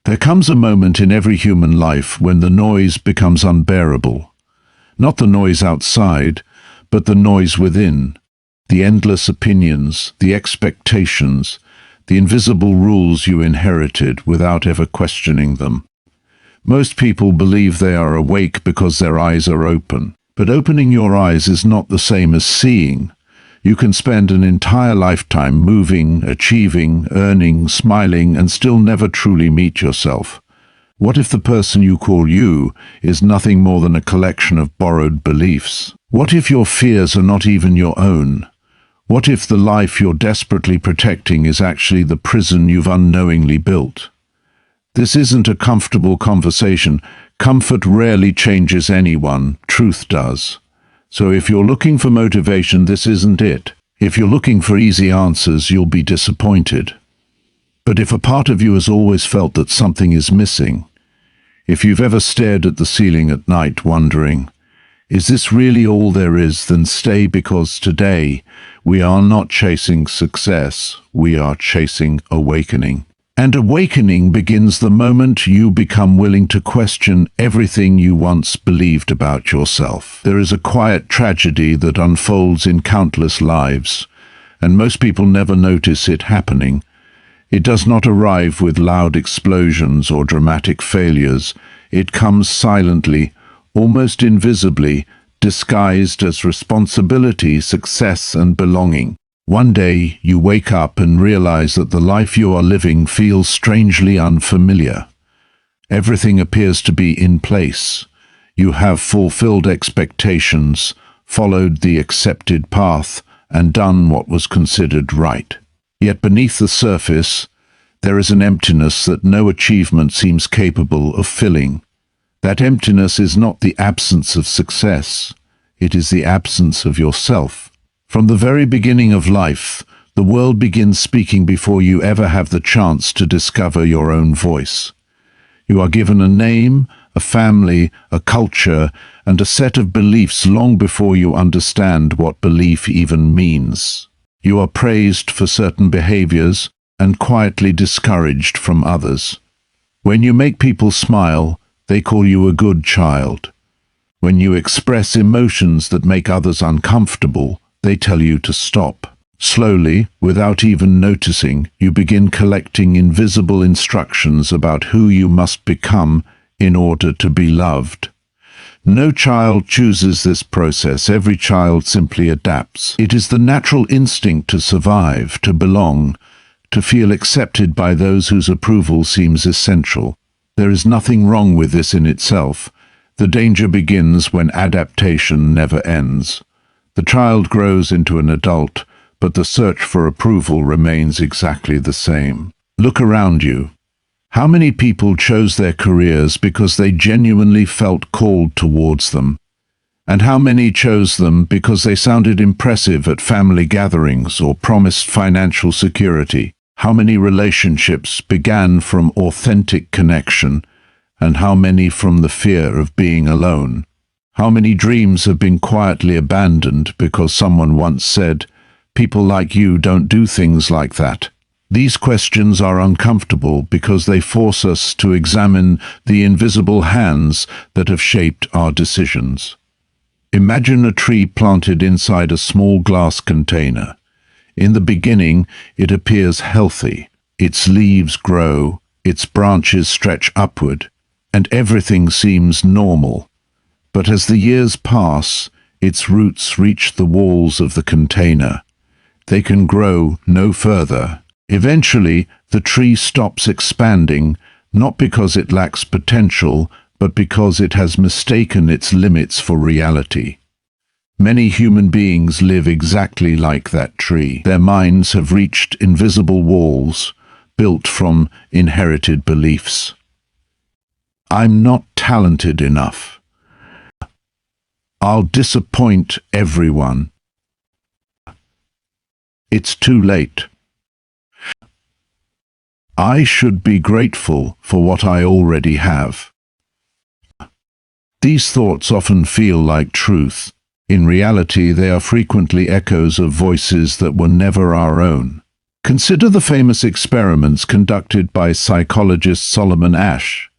There comes a moment in every human life when the noise becomes unbearable. Not the noise outside, but the noise within. The endless opinions, the expectations, the invisible rules you inherited without ever questioning them. Most people believe they are awake because their eyes are open. But opening your eyes is not the same as seeing. You can spend an entire lifetime moving, achieving, earning, smiling, and still never truly meet yourself. What if the person you call you is nothing more than a collection of borrowed beliefs? What if your fears are not even your own? What if the life you're desperately protecting is actually the prison you've unknowingly built? This isn't a comfortable conversation. Comfort rarely changes anyone, truth does. So if you're looking for motivation, this isn't it. If you're looking for easy answers, you'll be disappointed. But if a part of you has always felt that something is missing, if you've ever stared at the ceiling at night wondering, is this really all there is, then stay, because today we are not chasing success, we are chasing awakening. And awakening begins the moment you become willing to question everything you once believed about yourself. There is a quiet tragedy that unfolds in countless lives, and most people never notice it happening. It does not arrive with loud explosions or dramatic failures. It comes silently, almost invisibly, disguised as responsibility, success, and belonging. One day you wake up and realize that the life you are living feels strangely unfamiliar. Everything appears to be in place. You have fulfilled expectations, followed the accepted path, and done what was considered right. Yet beneath the surface, there is an emptiness that no achievement seems capable of filling. That emptiness is not the absence of success. It is the absence of yourself. From the very beginning of life, the world begins speaking before you ever have the chance to discover your own voice. You are given a name, a family, a culture, and a set of beliefs long before you understand what belief even means. You are praised for certain behaviors and quietly discouraged from others. When you make people smile, they call you a good child. When you express emotions that make others uncomfortable, they tell you to stop. Slowly, without even noticing, you begin collecting invisible instructions about who you must become in order to be loved. No child chooses this process. Every child simply adapts. It is the natural instinct to survive, to belong, to feel accepted by those whose approval seems essential. There is nothing wrong with this in itself. The danger begins when adaptation never ends. The child grows into an adult, but the search for approval remains exactly the same. Look around you. How many people chose their careers because they genuinely felt called towards them? And how many chose them because they sounded impressive at family gatherings or promised financial security? How many relationships began from authentic connection, and how many from the fear of being alone? How many dreams have been quietly abandoned because someone once said, "People like you don't do things like that"? These questions are uncomfortable because they force us to examine the invisible hands that have shaped our decisions. Imagine a tree planted inside a small glass container. In the beginning, it appears healthy. Its leaves grow, its branches stretch upward, and everything seems normal. But as the years pass, its roots reach the walls of the container. They can grow no further. Eventually, the tree stops expanding, not because it lacks potential, but because it has mistaken its limits for reality. Many human beings live exactly like that tree. Their minds have reached invisible walls, built from inherited beliefs. I'm not talented enough. I'll disappoint everyone. It's too late. I should be grateful for what I already have. These thoughts often feel like truth. In reality, they are frequently echoes of voices that were never our own. Consider the famous experiments conducted by psychologist Solomon Asch.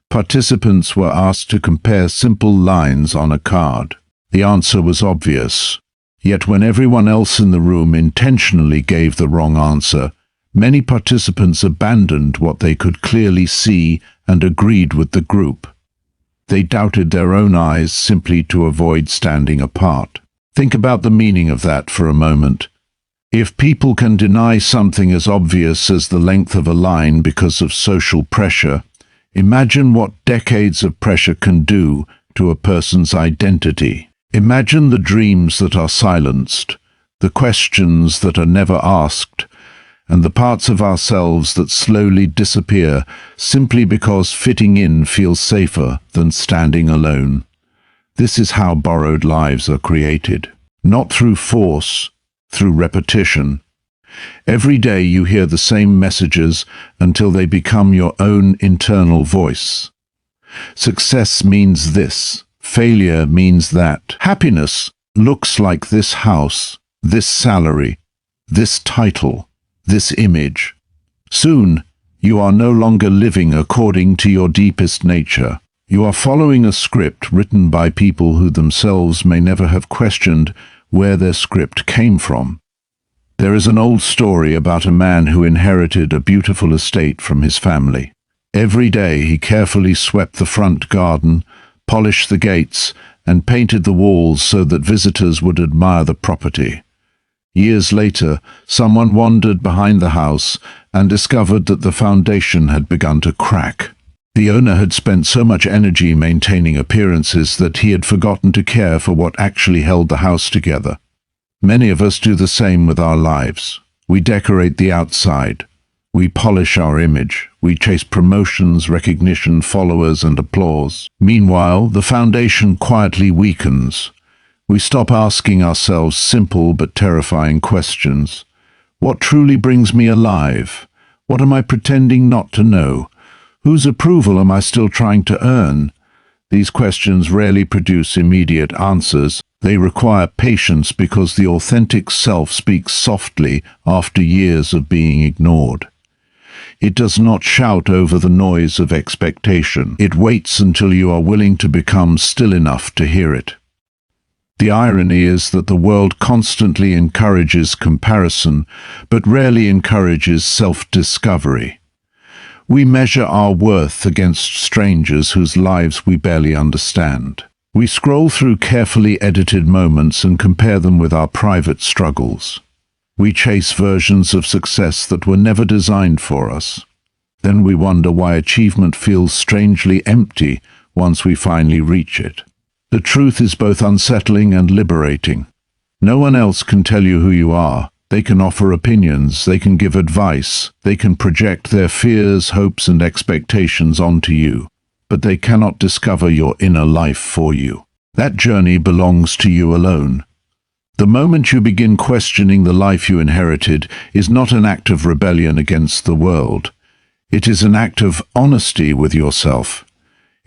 Participants were asked to compare simple lines on a card. The answer was obvious. Yet when everyone else in the room intentionally gave the wrong answer, many participants abandoned what they could clearly see and agreed with the group. They doubted their own eyes simply to avoid standing apart. Think about the meaning of that for a moment. If people can deny something as obvious as the length of a line because of social pressure, imagine what decades of pressure can do to a person's identity. Imagine the dreams that are silenced, the questions that are never asked, and the parts of ourselves that slowly disappear simply because fitting in feels safer than standing alone. This is how borrowed lives are created. Not through force, through repetition. Every day you hear the same messages until they become your own internal voice. Success means this. Failure means that. Happiness looks like this house, this salary, this title, this image. Soon, you are no longer living according to your deepest nature. You are following a script written by people who themselves may never have questioned where their script came from. There is an old story about a man who inherited a beautiful estate from his family. Every day he carefully swept the front garden, polished the gates, and painted the walls so that visitors would admire the property. Years later, someone wandered behind the house and discovered that the foundation had begun to crack. The owner had spent so much energy maintaining appearances that he had forgotten to care for what actually held the house together. Many of us do the same with our lives. We decorate the outside. We polish our image. We chase promotions, recognition, followers, and applause. Meanwhile, the foundation quietly weakens. We stop asking ourselves simple but terrifying questions. What truly brings me alive? What am I pretending not to know? Whose approval am I still trying to earn? These questions rarely produce immediate answers. They require patience because the authentic self speaks softly after years of being ignored. It does not shout over the noise of expectation. It waits until you are willing to become still enough to hear it. The irony is that the world constantly encourages comparison, but rarely encourages self-discovery. We measure our worth against strangers whose lives we barely understand. We scroll through carefully edited moments and compare them with our private struggles. We chase versions of success that were never designed for us. Then we wonder why achievement feels strangely empty once we finally reach it. The truth is both unsettling and liberating. No one else can tell you who you are. They can offer opinions, they can give advice, they can project their fears, hopes, and expectations onto you, but they cannot discover your inner life for you. That journey belongs to you alone. The moment you begin questioning the life you inherited is not an act of rebellion against the world. It is an act of honesty with yourself.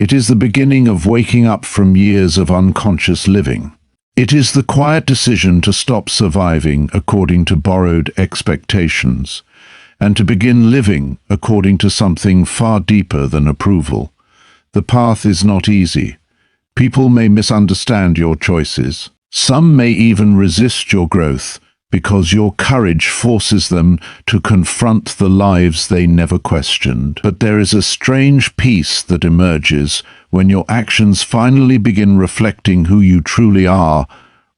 It is the beginning of waking up from years of unconscious living. It is the quiet decision to stop surviving according to borrowed expectations, and to begin living according to something far deeper than approval. The path is not easy. People may misunderstand your choices. Some may even resist your growth because your courage forces them to confront the lives they never questioned. But there is a strange peace that emerges when your actions finally begin reflecting who you truly are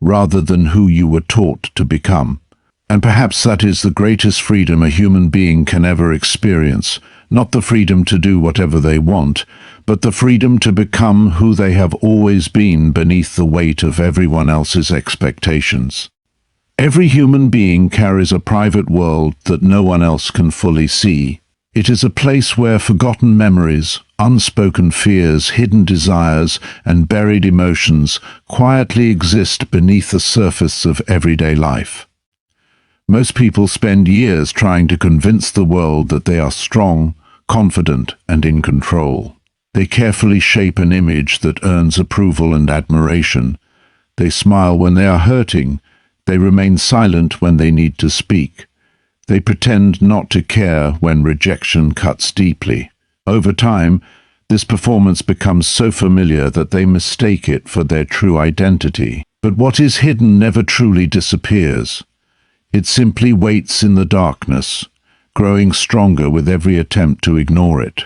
rather than who you were taught to become. And perhaps that is the greatest freedom a human being can ever experience, not the freedom to do whatever they want, but the freedom to become who they have always been beneath the weight of everyone else's expectations. Every human being carries a private world that no one else can fully see. It is a place where forgotten memories, unspoken fears, hidden desires, and buried emotions quietly exist beneath the surface of everyday life. Most people spend years trying to convince the world that they are strong, confident, and in control. They carefully shape an image that earns approval and admiration. They smile when they are hurting. They remain silent when they need to speak. They pretend not to care when rejection cuts deeply. Over time, this performance becomes so familiar that they mistake it for their true identity. But what is hidden never truly disappears. It simply waits in the darkness, growing stronger with every attempt to ignore it.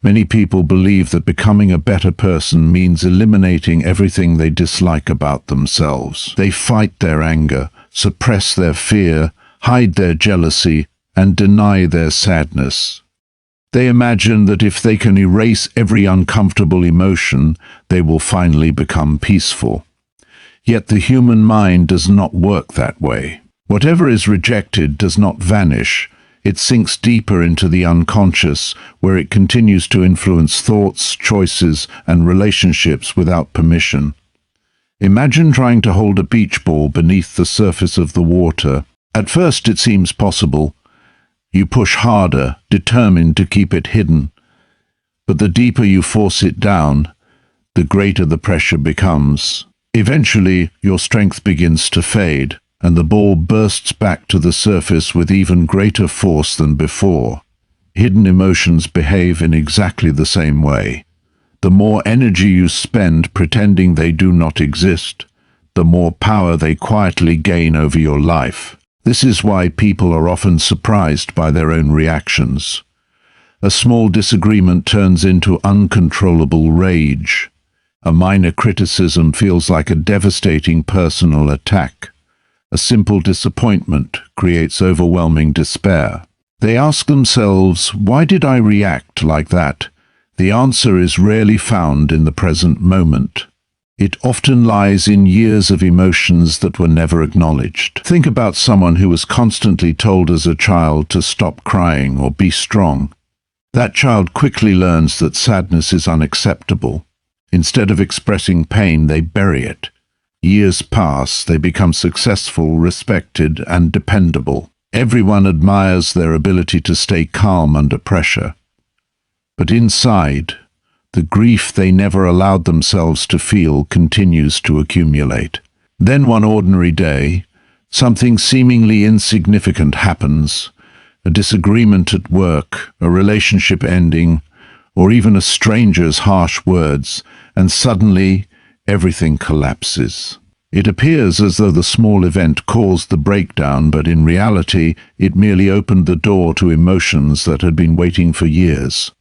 Many people believe that becoming a better person means eliminating everything they dislike about themselves. They fight their anger, suppress their fear, hide their jealousy, and deny their sadness. They imagine that if they can erase every uncomfortable emotion, they will finally become peaceful. Yet the human mind does not work that way. Whatever is rejected does not vanish. It sinks deeper into the unconscious, where it continues to influence thoughts, choices, and relationships without permission. Imagine trying to hold a beach ball beneath the surface of the water. At first it seems possible. You push harder, determined to keep it hidden. But the deeper you force it down, the greater the pressure becomes. Eventually, your strength begins to fade, and the ball bursts back to the surface with even greater force than before. Hidden emotions behave in exactly the same way. The more energy you spend pretending they do not exist, the more power they quietly gain over your life. This is why people are often surprised by their own reactions. A small disagreement turns into uncontrollable rage. A minor criticism feels like a devastating personal attack. A simple disappointment creates overwhelming despair. They ask themselves, why did I react like that? The answer is rarely found in the present moment. It often lies in years of emotions that were never acknowledged. Think about someone who was constantly told as a child to stop crying or be strong. That child quickly learns that sadness is unacceptable. Instead of expressing pain, they bury it. Years pass, they become successful, respected, and dependable. Everyone admires their ability to stay calm under pressure. But inside, the grief they never allowed themselves to feel continues to accumulate. Then one ordinary day, something seemingly insignificant happens. A disagreement at work, a relationship ending, or even a stranger's harsh words, and suddenly everything collapses. It appears as though the small event caused the breakdown, but in reality, it merely opened the door to emotions that had been waiting for years.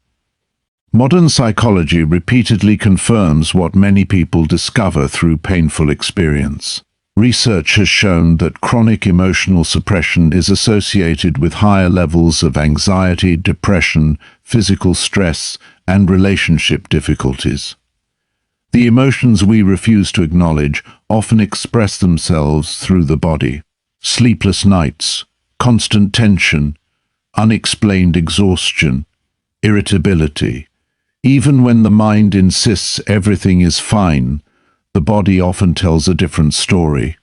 Modern psychology repeatedly confirms what many people discover through painful experience. Research has shown that chronic emotional suppression is associated with higher levels of anxiety, depression, physical stress, and relationship difficulties. The emotions we refuse to acknowledge often express themselves through the body. Sleepless nights, constant tension, unexplained exhaustion, irritability. Even when the mind insists everything is fine, the body often tells a different story.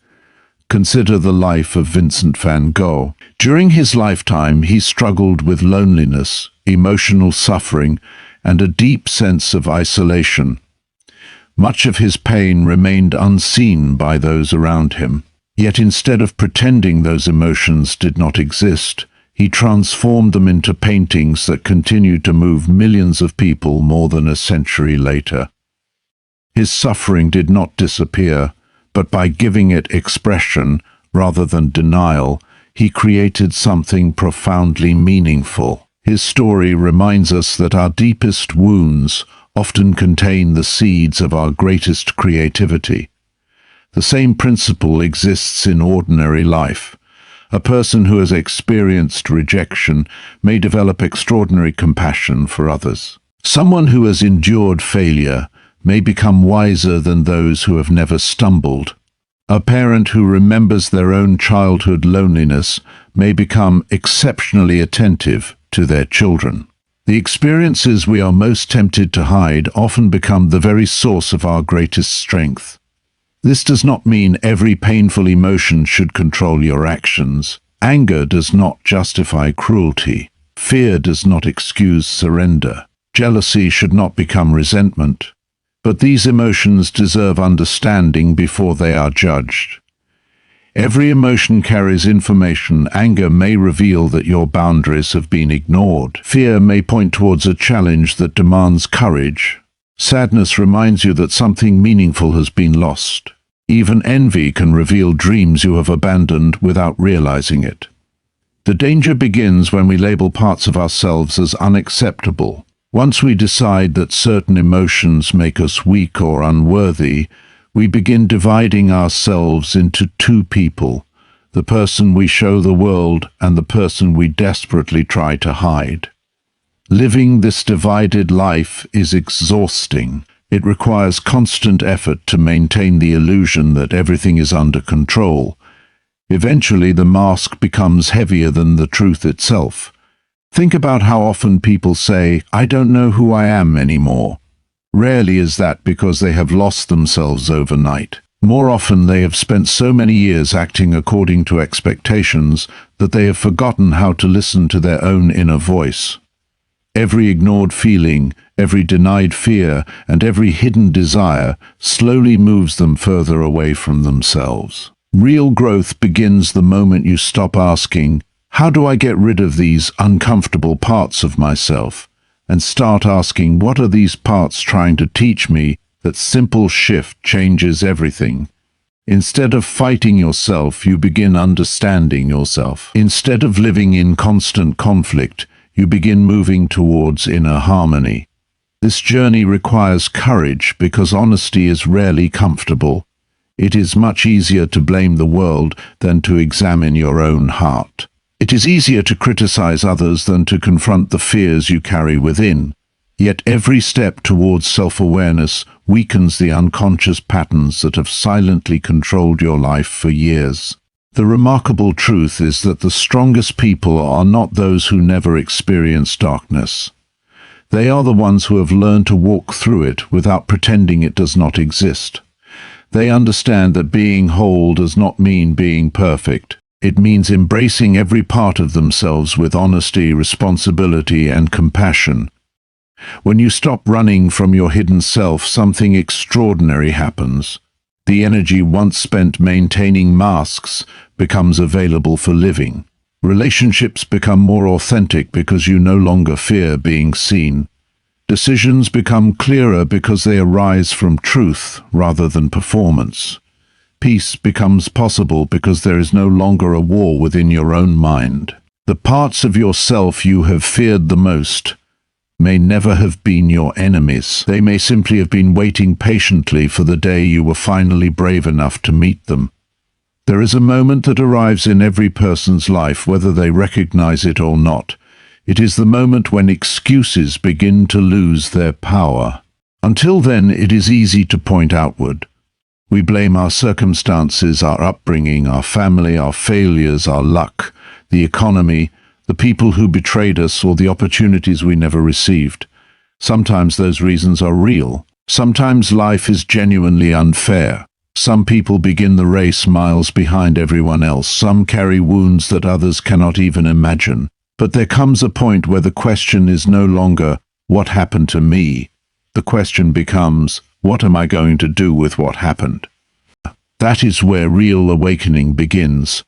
Consider the life of Vincent van Gogh. During his lifetime, he struggled with loneliness, emotional suffering, and a deep sense of isolation. Much of his pain remained unseen by those around him. Yet instead of pretending those emotions did not exist, he transformed them into paintings that continued to move millions of people more than a century later. His suffering did not disappear, but by giving it expression rather than denial, he created something profoundly meaningful. His story reminds us that our deepest wounds often contain the seeds of our greatest creativity. The same principle exists in ordinary life. A person who has experienced rejection may develop extraordinary compassion for others. Someone who has endured failure may become wiser than those who have never stumbled. A parent who remembers their own childhood loneliness may become exceptionally attentive to their children. The experiences we are most tempted to hide often become the very source of our greatest strength. This does not mean every painful emotion should control your actions. Anger does not justify cruelty. Fear does not excuse surrender. Jealousy should not become resentment. But these emotions deserve understanding before they are judged. Every emotion carries information. Anger may reveal that your boundaries have been ignored. Fear may point towards a challenge that demands courage. Sadness reminds you that something meaningful has been lost. Even envy can reveal dreams you have abandoned without realizing it. The danger begins when we label parts of ourselves as unacceptable. Once we decide that certain emotions make us weak or unworthy, we begin dividing ourselves into two people, the person we show the world and the person we desperately try to hide. Living this divided life is exhausting. It requires constant effort to maintain the illusion that everything is under control. Eventually, the mask becomes heavier than the truth itself. Think about how often people say, "I don't know who I am anymore." Rarely is that because they have lost themselves overnight. More often they have spent so many years acting according to expectations that they have forgotten how to listen to their own inner voice. Every ignored feeling, every denied fear, and every hidden desire slowly moves them further away from themselves. Real growth begins the moment you stop asking, "How do I get rid of these uncomfortable parts of myself?" and start asking, "What are these parts trying to teach me?" That simple shift changes everything. Instead of fighting yourself, you begin understanding yourself. Instead of living in constant conflict, you begin moving towards inner harmony. This journey requires courage because honesty is rarely comfortable. It is much easier to blame the world than to examine your own heart. It is easier to criticize others than to confront the fears you carry within. Yet every step towards self-awareness weakens the unconscious patterns that have silently controlled your life for years. The remarkable truth is that the strongest people are not those who never experience darkness. They are the ones who have learned to walk through it without pretending it does not exist. They understand that being whole does not mean being perfect. It means embracing every part of themselves with honesty, responsibility, and compassion. When you stop running from your hidden self, something extraordinary happens. The energy once spent maintaining masks becomes available for living. Relationships become more authentic because you no longer fear being seen. Decisions become clearer because they arise from truth rather than performance. Peace becomes possible because there is no longer a war within your own mind. The parts of yourself you have feared the most may never have been your enemies. They may simply have been waiting patiently for the day you were finally brave enough to meet them. There is a moment that arrives in every person's life, whether they recognize it or not. It is the moment when excuses begin to lose their power. Until then, it is easy to point outward. We blame our circumstances, our upbringing, our family, our failures, our luck, the economy, the people who betrayed us, or the opportunities we never received. Sometimes those reasons are real. Sometimes life is genuinely unfair. Some people begin the race miles behind everyone else. Some carry wounds that others cannot even imagine. But there comes a point where the question is no longer, "What happened to me?" The question becomes, "What am I going to do with what happened?" That is where real awakening begins.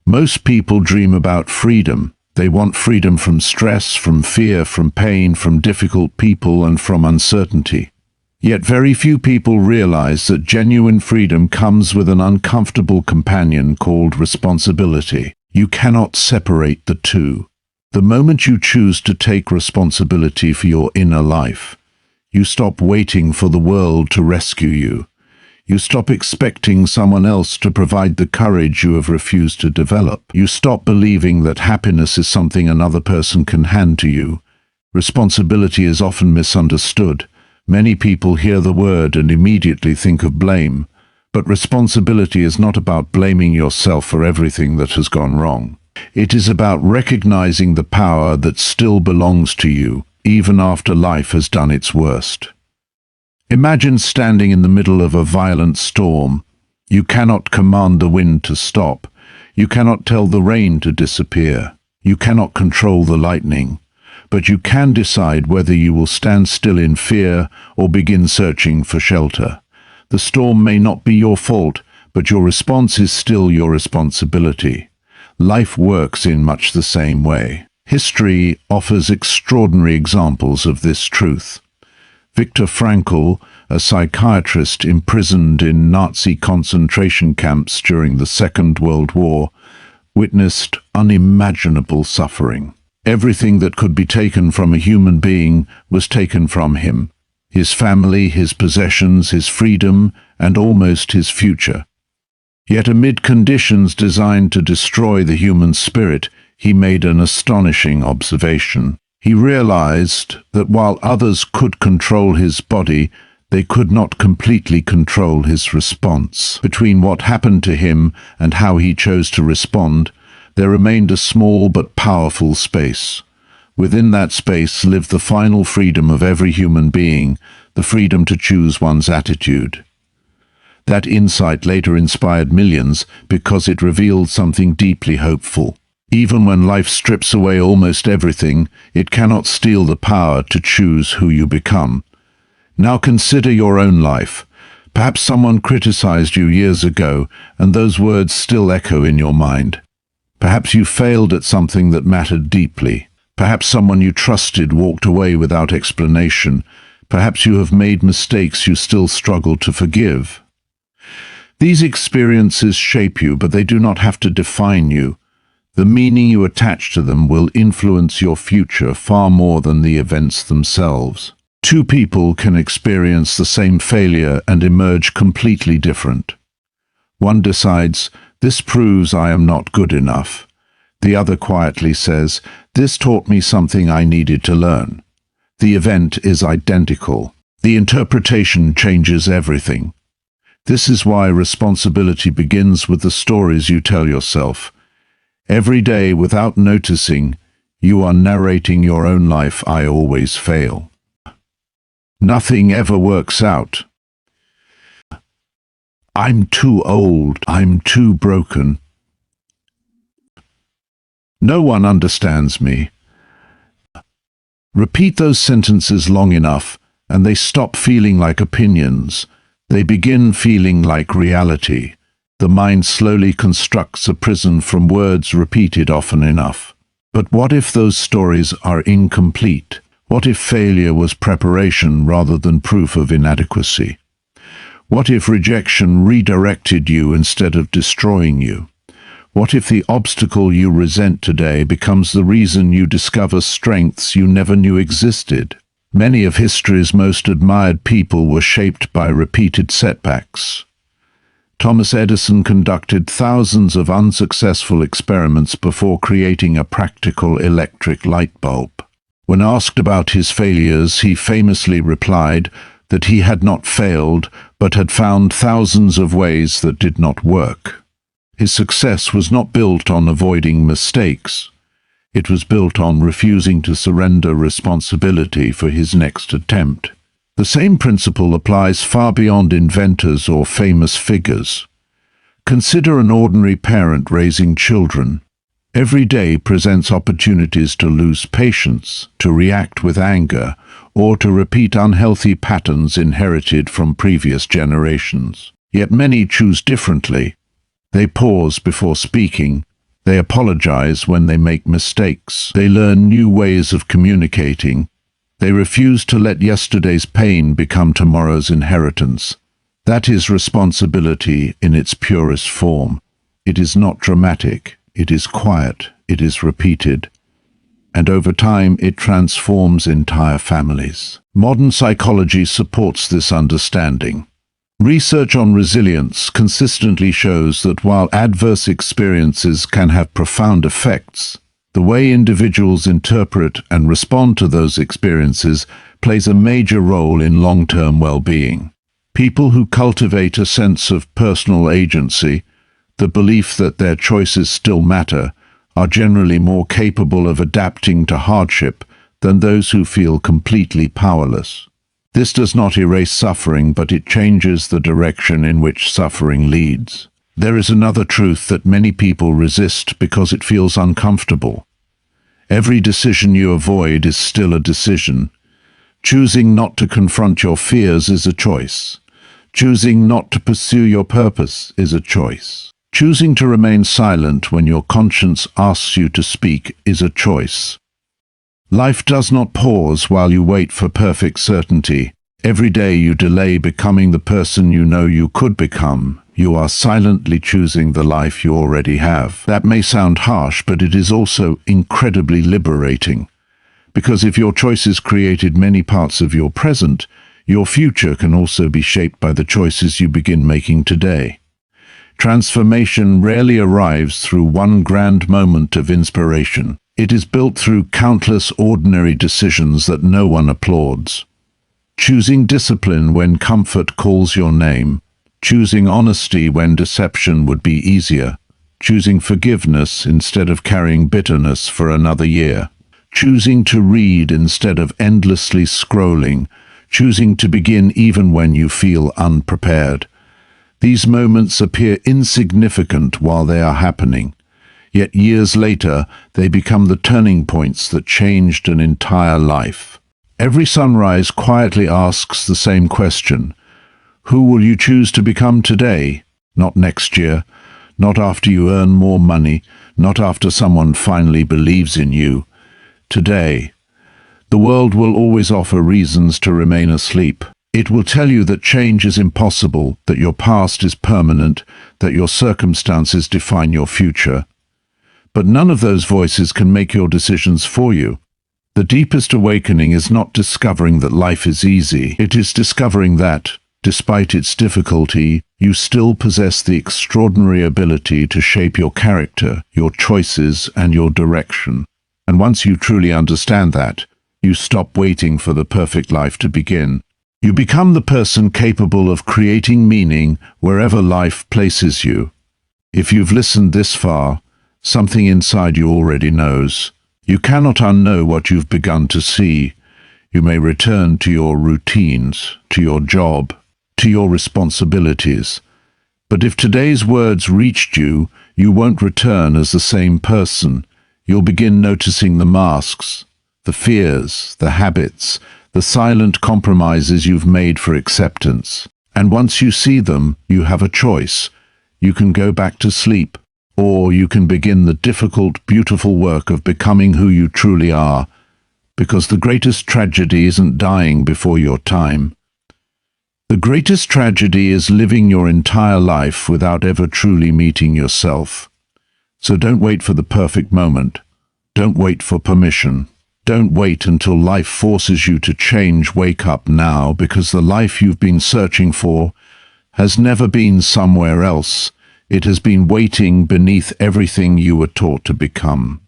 Most people dream about freedom. They want freedom from stress, from fear, from pain, from difficult people, and from uncertainty. Yet very few people realize that genuine freedom comes with an uncomfortable companion called responsibility. You cannot separate the two. The moment you choose to take responsibility for your inner life, you stop waiting for the world to rescue you. You stop expecting someone else to provide the courage you have refused to develop. You stop believing that happiness is something another person can hand to you. Responsibility is often misunderstood. Many people hear the word and immediately think of blame. But responsibility is not about blaming yourself for everything that has gone wrong. It is about recognizing the power that still belongs to you, even after life has done its worst. Imagine standing in the middle of a violent storm. You cannot command the wind to stop. You cannot tell the rain to disappear. You cannot control the lightning. But you can decide whether you will stand still in fear or begin searching for shelter. The storm may not be your fault, but your response is still your responsibility. Life works in much the same way. History offers extraordinary examples of this truth. Viktor Frankl, a psychiatrist imprisoned in Nazi concentration camps during the Second World War, witnessed unimaginable suffering. Everything that could be taken from a human being was taken from him: his family, his possessions, his freedom, and almost his future. Yet amid conditions designed to destroy the human spirit, he made an astonishing observation. He realized that while others could control his body, they could not completely control his response. Between what happened to him and how he chose to respond, there remained a small but powerful space. Within that space lived the final freedom of every human being, the freedom to choose one's attitude. That insight later inspired millions because it revealed something deeply hopeful. Even when life strips away almost everything, it cannot steal the power to choose who you become. Now consider your own life. Perhaps someone criticized you years ago, and those words still echo in your mind. Perhaps you failed at something that mattered deeply. Perhaps someone you trusted walked away without explanation. Perhaps you have made mistakes you still struggle to forgive. These experiences shape you, but they do not have to define you. The meaning you attach to them will influence your future far more than the events themselves. Two people can experience the same failure and emerge completely different. One decides, "This proves I am not good enough." The other quietly says, "This taught me something I needed to learn." The event is identical. The interpretation changes everything. This is why responsibility begins with the stories you tell yourself. Every day, without noticing, you are narrating your own life. "I always fail. Nothing ever works out. I'm too old. I'm too broken. No one understands me." Repeat those sentences long enough, and they stop feeling like opinions. They begin feeling like reality. The mind slowly constructs a prison from words repeated often enough. But what if those stories are incomplete? What if failure was preparation rather than proof of inadequacy? What if rejection redirected you instead of destroying you? What if the obstacle you resent today becomes the reason you discover strengths you never knew existed? Many of history's most admired people were shaped by repeated setbacks. Thomas Edison conducted thousands of unsuccessful experiments before creating a practical electric light bulb. When asked about his failures, he famously replied that he had not failed, but had found thousands of ways that did not work. His success was not built on avoiding mistakes. It was built on refusing to surrender responsibility for his next attempt. The same principle applies far beyond inventors or famous figures. Consider an ordinary parent raising children. Every day presents opportunities to lose patience, to react with anger, or to repeat unhealthy patterns inherited from previous generations. Yet many choose differently. They pause before speaking. They apologize when they make mistakes. They learn new ways of communicating. They refuse to let yesterday's pain become tomorrow's inheritance. That is responsibility in its purest form. It is not dramatic. It is quiet. It is repeated. And over time, it transforms entire families. Modern psychology supports this understanding. Research on resilience consistently shows that while adverse experiences can have profound effects, the way individuals interpret and respond to those experiences plays a major role in long-term well-being. People who cultivate a sense of personal agency, the belief that their choices still matter, are generally more capable of adapting to hardship than those who feel completely powerless. This does not erase suffering, but it changes the direction in which suffering leads. There is another truth that many people resist because it feels uncomfortable. Every decision you avoid is still a decision. Choosing not to confront your fears is a choice. Choosing not to pursue your purpose is a choice. Choosing to remain silent when your conscience asks you to speak is a choice. Life does not pause while you wait for perfect certainty. Every day you delay becoming the person you know you could become, you are silently choosing the life you already have. That may sound harsh, but it is also incredibly liberating. Because if your choices created many parts of your present, your future can also be shaped by the choices you begin making today. Transformation rarely arrives through one grand moment of inspiration. It is built through countless ordinary decisions that no one applauds. Choosing discipline when comfort calls your name, choosing honesty when deception would be easier, choosing forgiveness instead of carrying bitterness for another year, choosing to read instead of endlessly scrolling, choosing to begin even when you feel unprepared. These moments appear insignificant while they are happening, yet years later they become the turning points that changed an entire life. Every sunrise quietly asks the same question. Who will you choose to become today? Not next year, not after you earn more money, not after someone finally believes in you. Today. The world will always offer reasons to remain asleep. It will tell you that change is impossible, that your past is permanent, that your circumstances define your future. But none of those voices can make your decisions for you. The deepest awakening is not discovering that life is easy. It is discovering that, despite its difficulty, you still possess the extraordinary ability to shape your character, your choices, and your direction. And once you truly understand that, you stop waiting for the perfect life to begin. You become the person capable of creating meaning wherever life places you. If you've listened this far, something inside you already knows. You cannot unknow what you've begun to see. You may return to your routines, to your job, to your responsibilities. But if today's words reached you, you won't return as the same person. You'll begin noticing the masks, the fears, the habits, the silent compromises you've made for acceptance. And once you see them, you have a choice. You can go back to sleep, or you can begin the difficult, beautiful work of becoming who you truly are, because the greatest tragedy isn't dying before your time. The greatest tragedy is living your entire life without ever truly meeting yourself. So don't wait for the perfect moment. Don't wait for permission. Don't wait until life forces you to change. Wake up now, because the life you've been searching for has never been somewhere else. It has been waiting beneath everything you were taught to become.